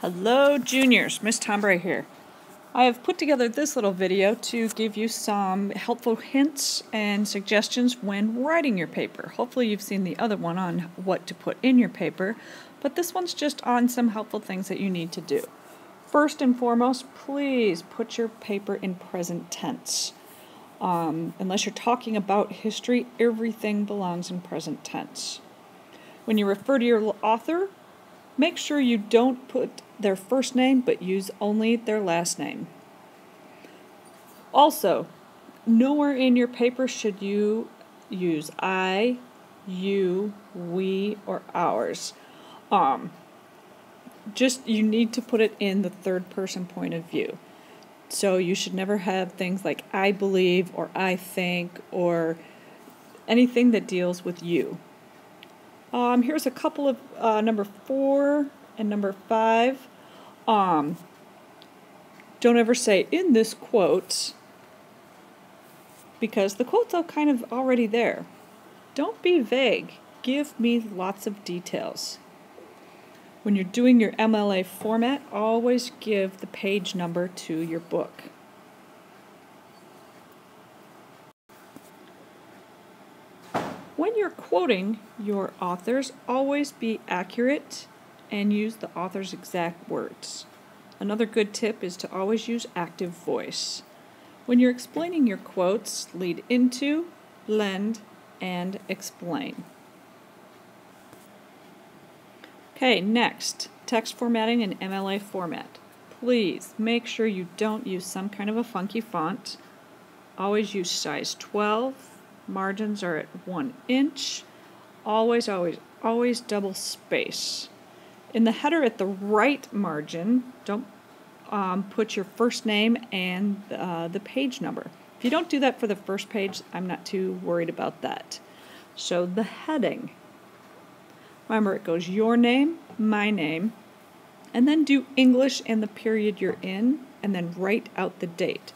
Hello juniors, Miss Tombre here. I have put together this little video to give you some helpful hints and suggestions when writing your paper. Hopefully you've seen the other one on what to put in your paper, but this one's just on some helpful things that you need to do. First and foremost, please put your paper in present tense. Unless you're talking about history, everything belongs in present tense. When you refer to your author, make sure you don't put their first name, but use only their last name. Also, nowhere in your paper should you use I, you, we, or ours. You need to put it in the third person point of view. So you should never have things like I believe or I think or anything that deals with you. Here's a couple of number 4 and number 5. Don't ever say in this quote, because the quote's all kind of already there. Don't be vague. Give me lots of details. When you're doing your MLA format, always give the page number to your book. When you're quoting your authors, always be accurate and use the author's exact words. Another good tip is to always use active voice. When you're explaining your quotes, lead into, blend, and explain. Okay, next, text formatting in MLA format. Please make sure you don't use some kind of a funky font. Always use size 12. Margins are at 1 inch. Always double space. In the header at the right margin, don't put your first name and the page number. If you don't do that for the first page, I'm not too worried about that. So the heading. Remember, it goes your name, my name, and then do English and the period you're in, and then write out the date.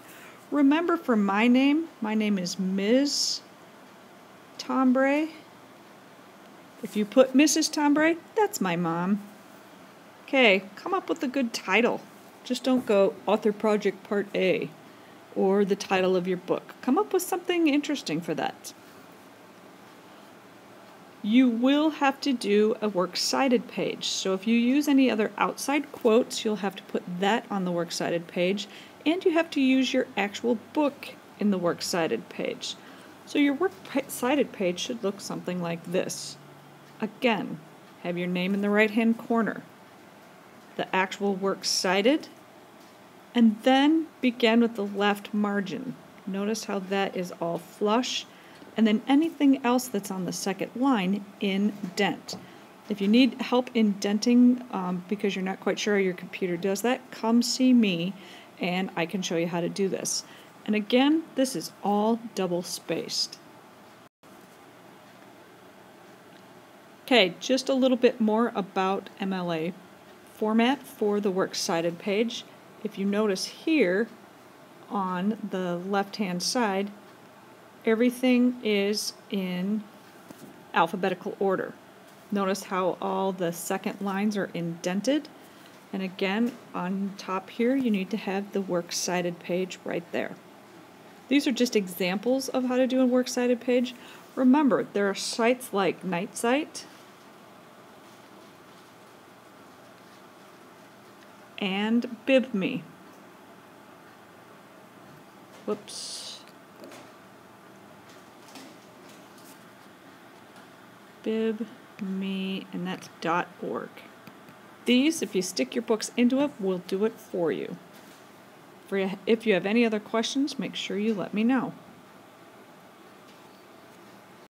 Remember, for my name is Ms. Tombre. If you put Mrs. Tombre, that's my mom. Okay, come up with a good title. Just don't go Author Project Part A or the title of your book. Come up with something interesting for that. You will have to do a works cited page. So if you use any other outside quotes, you'll have to put that on the works cited page, and you have to use your actual book in the works cited page. So your works cited page should look something like this. Again, have your name in the right-hand corner, the actual works cited, and then begin with the left margin. Notice how that is all flush, and then anything else that's on the second line, indent. If you need help indenting because you're not quite sure how your computer does that, come see me and I can show you how to do this. And again, this is all double spaced. Okay, just a little bit more about MLA format for the works cited page. If you notice here on the left-hand side, everything is in alphabetical order. Notice how all the second lines are indented. And again, on top here, you need to have the works cited page right there. These are just examples of how to do a works cited page. Remember, there are sites like NightSite and BibMe. Whoops. BibMe, and that's .org. These, if you stick your books into it, will do it for you. If you have any other questions, make sure you let me know.